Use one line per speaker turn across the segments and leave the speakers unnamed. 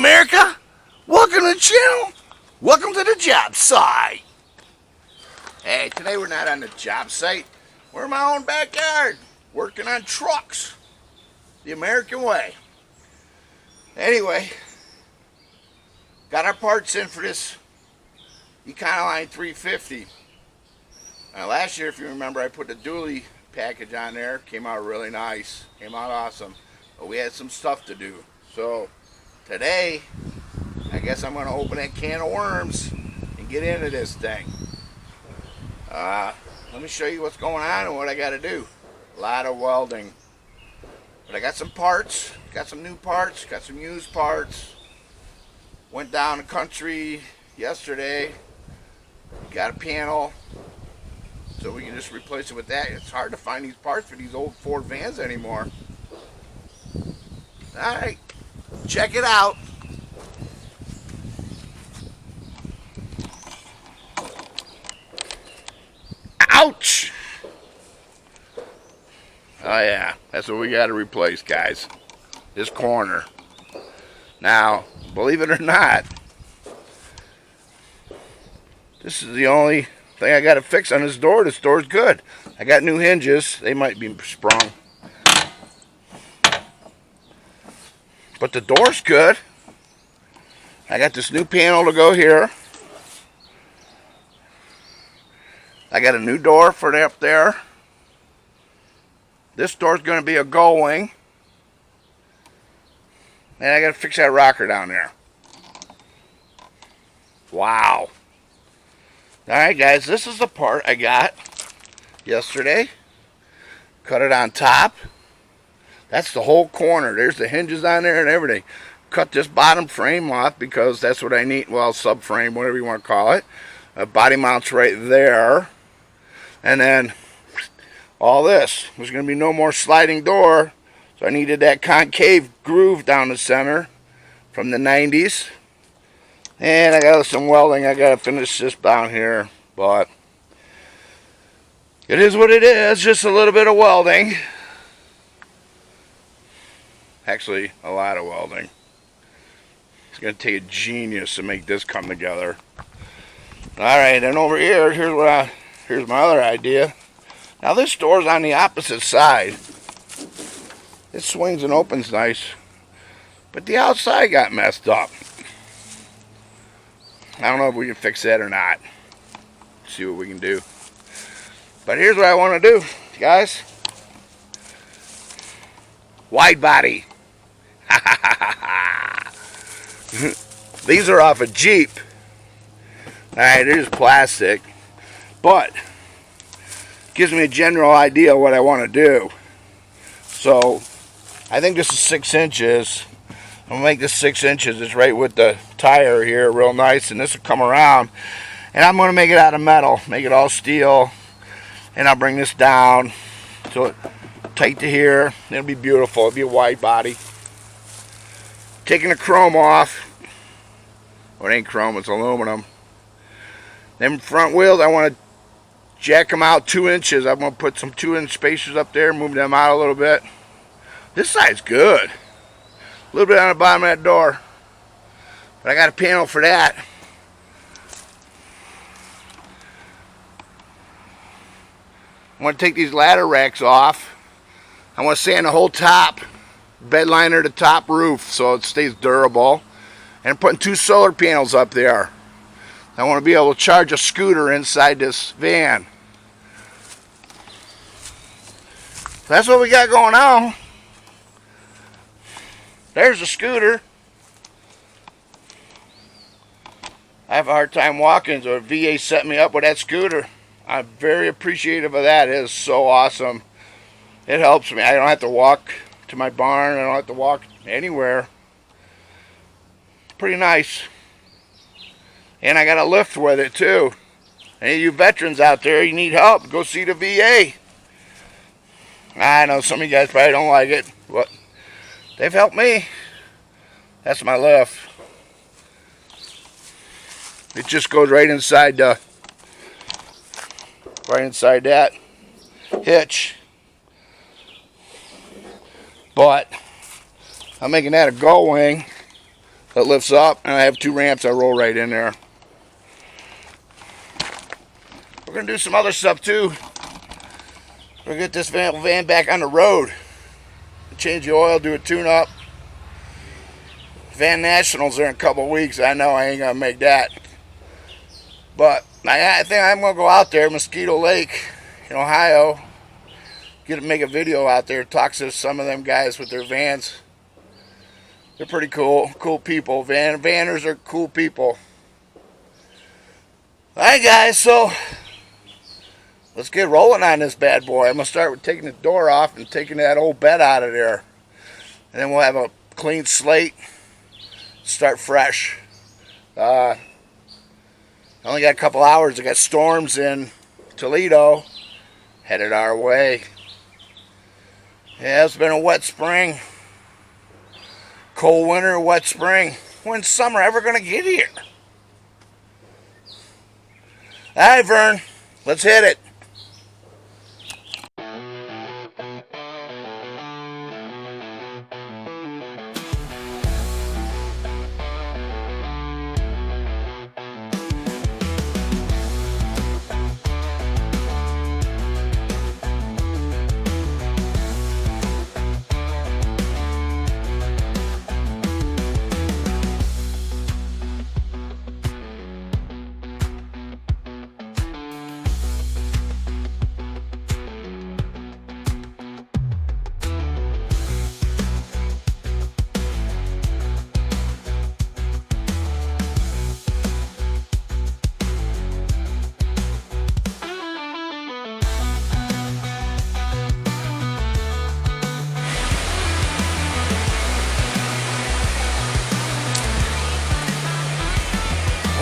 America, welcome to the channel, welcome to the job site. Hey, today we're not on the job site, we're in my own backyard, working on trucks, the American way. Anyway, got our parts in for this Econoline 350. Now last year, if you remember, I put the dually package on there, came out really nice, came out awesome, but we had some stuff to do. So today, I guess I'm going to open that can of worms and get into this thing. Let me show you what's going on and what I got to do. A lot of welding. But I got some parts, got some new parts, got some used parts. Went down the country yesterday, got a panel, so we can just replace it with that. It's hard to find these parts for these old Ford vans anymore. Alright, check it out. Ouch! Oh yeah, that's what we got to replace, guys. This corner. Now, believe it or not, this is the only thing I got to fix on this door. This door's good. I got new hinges. They might be sprung, but the door's good. I got this new panel to go here. I got a new door for up there. This door's going to be a gull wing. And I got to fix that rocker down there. Wow. Alright guys, this is the part I got yesterday. Cut it on top. That's the whole corner. There's the hinges on there and everything. Cut this bottom frame off because that's what I need. Well, subframe, whatever you want to call it. Body mounts right there. And then all this. There's going to be no more sliding door. So I needed that concave groove down the center from the 90s. And I got some welding. I got to finish this down here. But it is what it is. Just a little bit of welding. Actually, a lot of welding. It's going to take a genius to make this come together. Alright, and over here, here's my other idea. Now this door's on the opposite side. It swings and opens nice. But the outside got messed up. I don't know if we can fix that or not. See what we can do. But here's what I want to do, guys. Wide body. These are off a Jeep. Alright, they're just plastic. But gives me a general idea of what I want to do. So I think this is 6 inches. I'm going to make this 6 inches. It's right with the tire here, real nice. And this will come around. And I'm going to make it out of metal. Make it all steel. And I'll bring this down so it tight to here. It'll be beautiful. It'll be a wide body. Taking the chrome off. Well, it ain't chrome, it's aluminum. Them front wheels, I want to jack them out 2 inches. I'm going to put some 2-inch spacers up there, move them out a little bit. This side's good. A little bit on the bottom of that door. But I got a panel for that. I want to take these ladder racks off. I want to sand the whole top, bed liner, the top roof, so it stays durable. And I'm putting 2 solar panels up there. I want to be able to charge a scooter inside this van. That's what we got going on. There's a scooter. I have a hard time walking, so VA set me up with that scooter. I'm very appreciative of that. It is so awesome. It helps me. I don't have to walk to my barn. I don't have to walk anywhere. Pretty nice. And I got a lift with it too. Any of you veterans out there, you need help, go see the VA. I know some of you guys probably don't like it, but they've helped me. That's my lift. It just goes right inside that hitch. But I'm making that a gull wing. It lifts up, and I have 2 ramps I roll right in there. We're going to do some other stuff too. We'll get this van back on the road. Change the oil, do a tune-up. Van Nationals are in a couple weeks. I know I ain't going to make that. But I think I'm going to go out there, Mosquito Lake in Ohio. Make a video out there, talk to some of them guys with their vans. They're pretty cool people. Vanners are cool people. Alright guys, so let's get rolling on this bad boy. I'm going to start with taking the door off and taking that old bed out of there. And then we'll have a clean slate. Start fresh. I only got a couple hours. I got storms in Toledo. Headed our way. Yeah, it's been a wet spring. Cold winter, wet spring. When's summer ever going to get here? Alright, Vern. Let's hit it.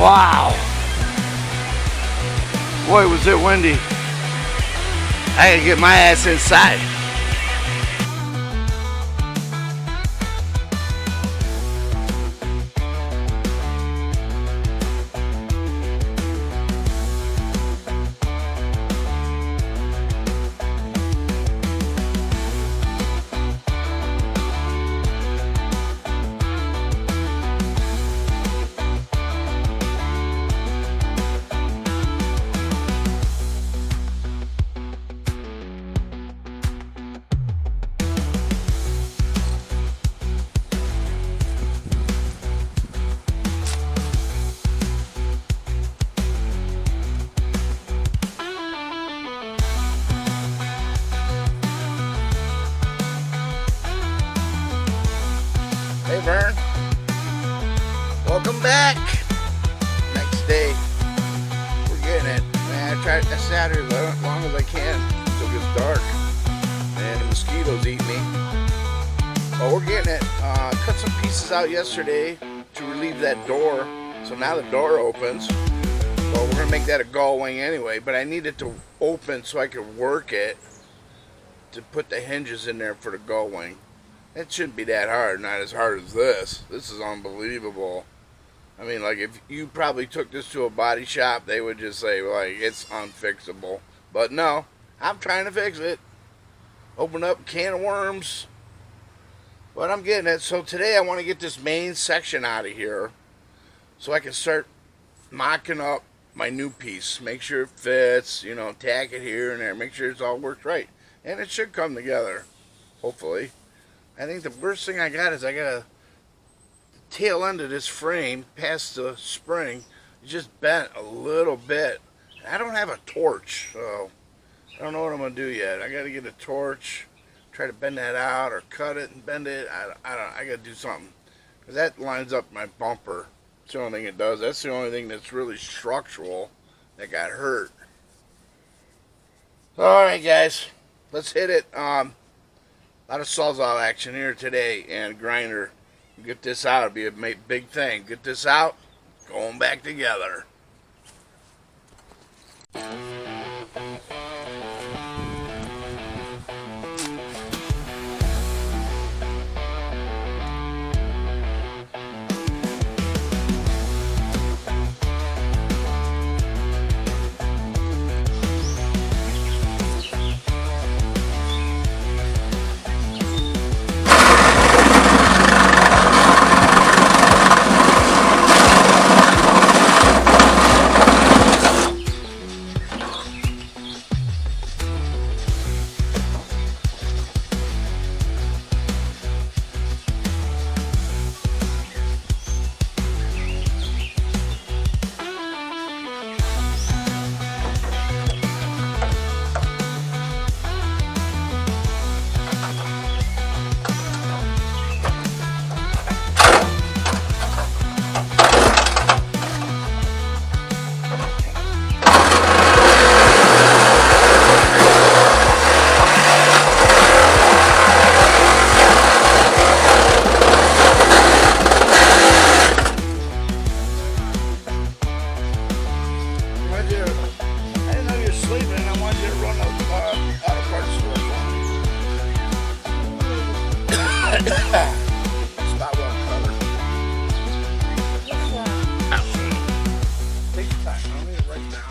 Wow. Boy, was it windy. I gotta get my ass inside. Hey Vern, welcome back. Next day, we're getting it. Man, I tried to stay out here as long as I can until it gets dark, and the mosquitoes eat me. But we're getting it. Cut some pieces out yesterday to relieve that door, so now the door opens. Well, we're gonna make that a gull wing anyway, but I need it to open so I can work it to put the hinges in there for the gull wing. It shouldn't be that hard, not as hard as this. This is unbelievable. I mean, like, if you probably took this to a body shop, they would just say, like, it's unfixable. But no, I'm trying to fix it. Open up a can of worms. But I'm getting it. So today I want to get this main section out of here so I can start mocking up my new piece. Make sure it fits, you know, tack it here and there. Make sure it's all worked right. And it should come together, hopefully. I think the worst thing I got is I got a tail end of this frame past the spring. It just bent a little bit. I don't have a torch, so I don't know what I'm going to do yet. I got to get a torch, try to bend that out or cut it and bend it. I got to do something. Because that lines up my bumper. That's the only thing it does. That's the only thing that's really structural that got hurt. Alright guys, let's hit it. A lot of Sawsall action here today, and grinder. Get this out, it'll be a big thing. Get this out, going back together. gonna run out of parts store for me. It's not well covered. Take your time. I'll need it right now.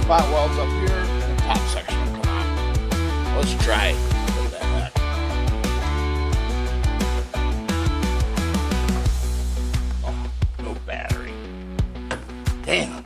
spot welds up here, and the top section will come out. Let's try it. What the heck? Oh, no battery. Damn.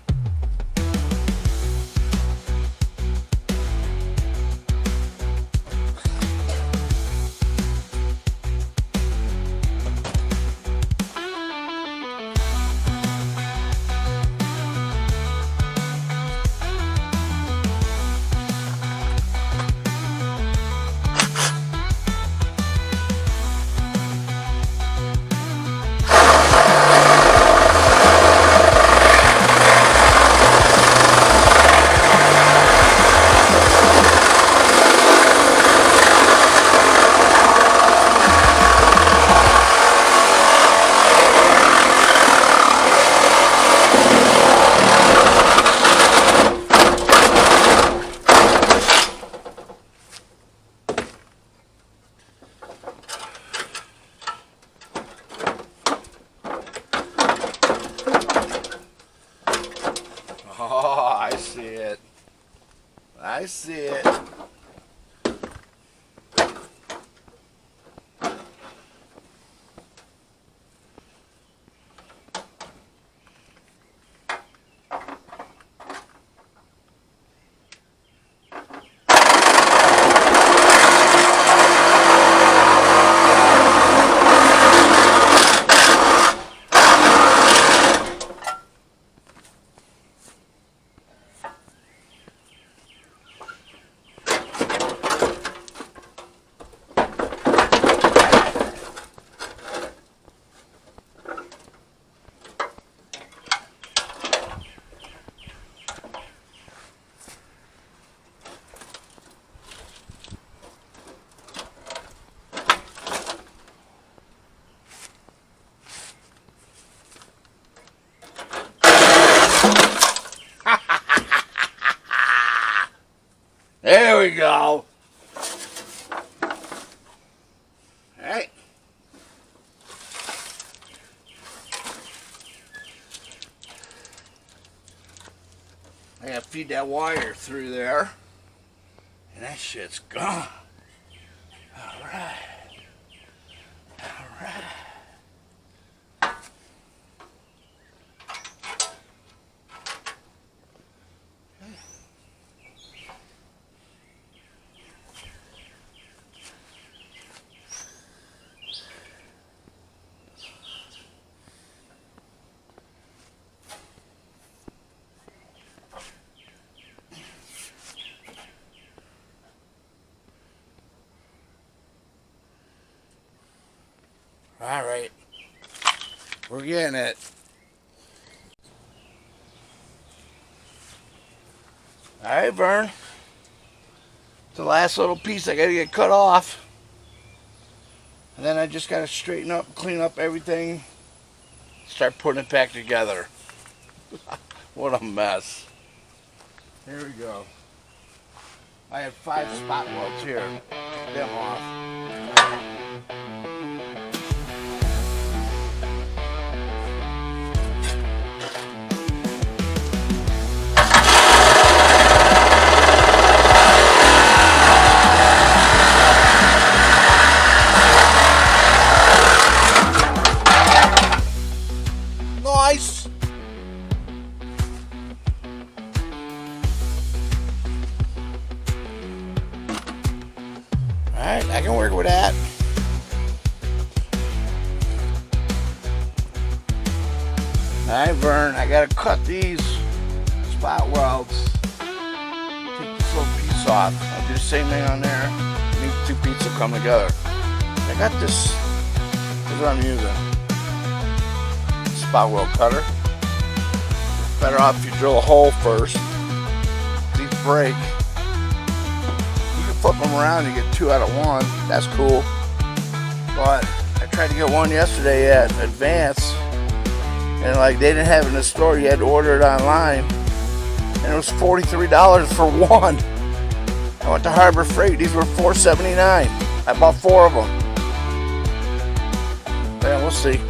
Oh, I see it. I see it. There we go. Alright. I gotta feed that wire through there. And that shit's gone. Alright. Alright. All right, we're getting it. All right, Vern. It's the last little piece I gotta get cut off. And then I just gotta straighten up, clean up everything, start putting it back together. What a mess. Here we go. I have 5 spot welds here. Them off. Nice. Alright, I can work with that. Alright, Vern, I gotta cut these spot welds. Take this little piece off. I'll do the same thing on there. These 2 pieces will come together. I got this. This is what I'm using. Spot weld cutter. Better off if you drill a hole first. These break. You can flip them around and get 2 out of 1. That's cool. But I tried to get one yesterday at Advance, and like they didn't have it in the store. You had to order it online, and it was $43 for one. I went to Harbor Freight. These were $4.79. I bought 4 of them. Yeah, we'll see.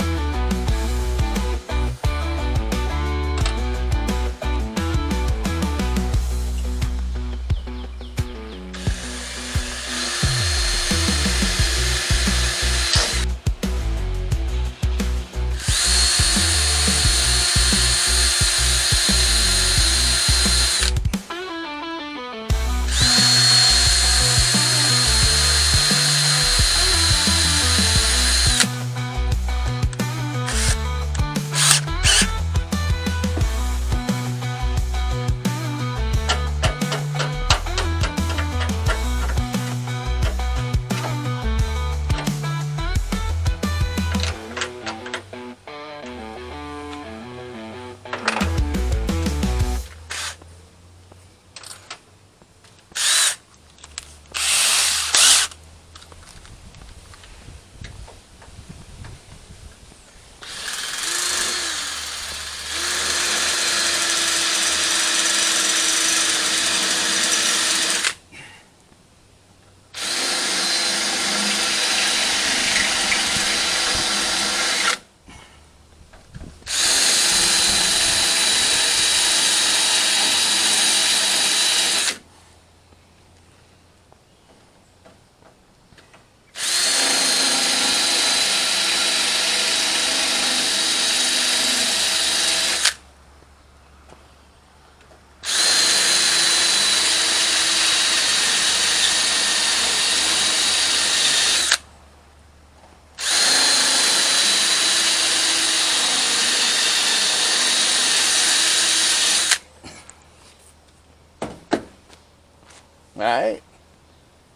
Alright.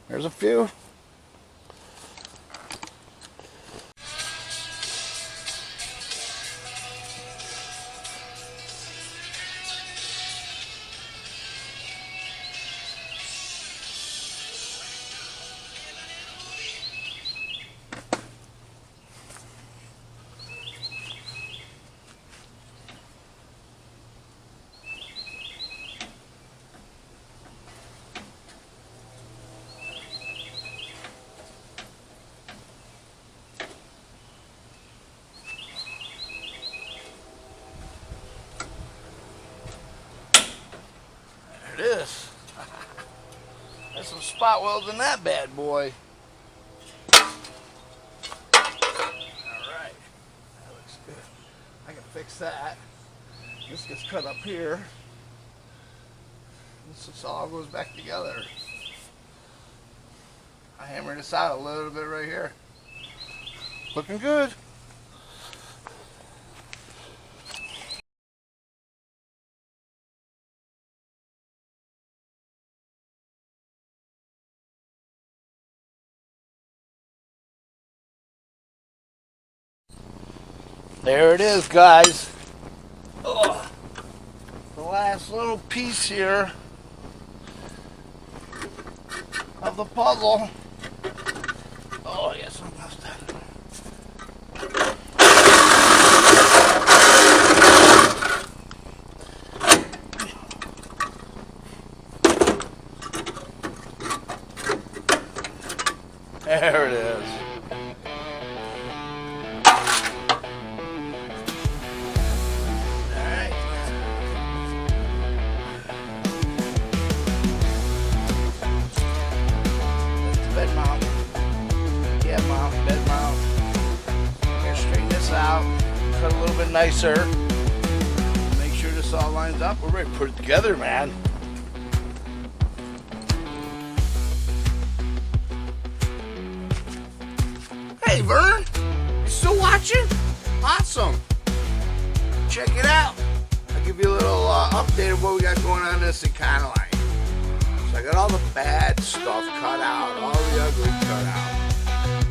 There's a few. There it is. There's some spot welds in that bad boy. Alright. That looks good. I can fix that. This gets cut up here. This all goes back together. I hammered this out a little bit right here. Looking good. There it is, guys. Ugh. The last little piece here of the puzzle. Oh, yes, I'm almost done. There it is. Bed mount. I'm gonna straighten this out, cut a little bit nicer. Make sure this all lines up. We're ready to put it together, man. Hey, Vern, you still watching? Awesome. Check it out. I'll give you a little update of what we got going on in this econoline. So I got all the bad stuff cut out, all the ugly cut out.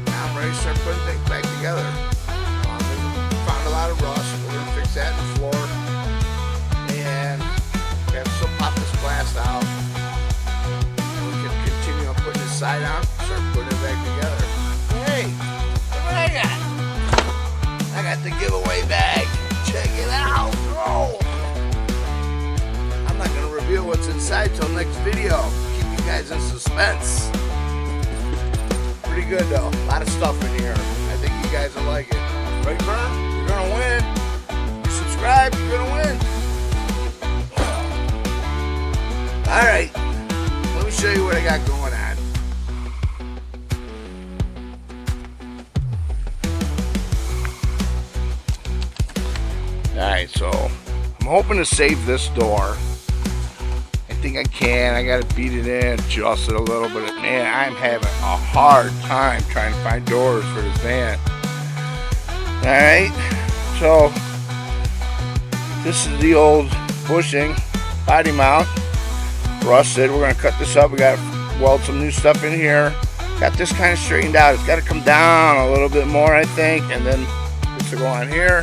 I'm ready to start putting things back together. Found a lot of rust. We're going to fix that in the floor. And still pop this glass out. We can continue on putting this side on. Start putting it back together. Hey, look what I got. I got the giveaway bag. Check it out. Oh. I'm not going to reveal what's inside till next video. Keep you guys in suspense. Pretty good though. A lot of stuff in here. I think you guys will like it. Right, Vern? You're gonna win. You subscribe, you're gonna win. Alright. Let me show you what I got going on. Alright, so I'm hoping to save this door. I think I can. I gotta beat it in, adjust it a little bit. Man, I'm having a hard time trying to find doors for this van. Alright, so this is the old bushing body mount, rusted. We're gonna cut this up. We gotta weld some new stuff in here. Got this kind of straightened out. It's gotta come down a little bit more, I think, and then this will go on here.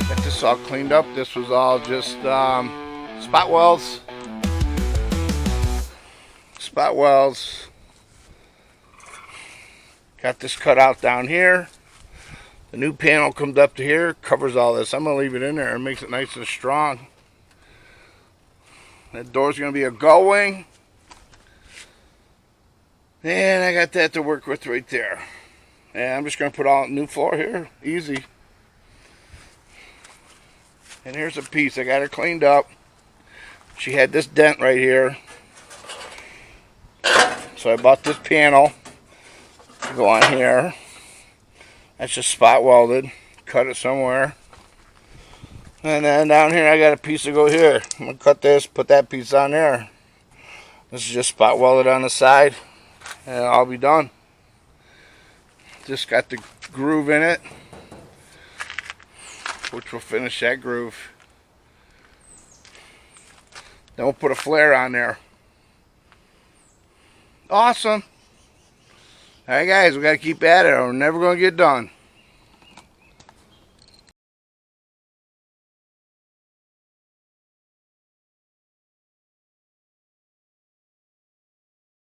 Got this all cleaned up. This was all just spot welds. Spot welds. Got this cut out down here. The new panel comes up to here, covers all this. I'm going to leave it in there and makes it nice and strong. That door's going to be a gull-wing. And I got that to work with right there. And I'm just going to put all new floor here. Easy. And here's a piece. I got her cleaned up. She had this dent right here. So I bought this panel to go on here. That's just spot welded. Cut it somewhere. And then down here I got a piece to go here. I'm going to cut this, put that piece on there. This is just spot welded on the side. And I'll be done. Just got the groove in it, which will finish that groove. Then we'll put a flare on there. Awesome. Alright guys, we got to keep at it or we're never going to get done.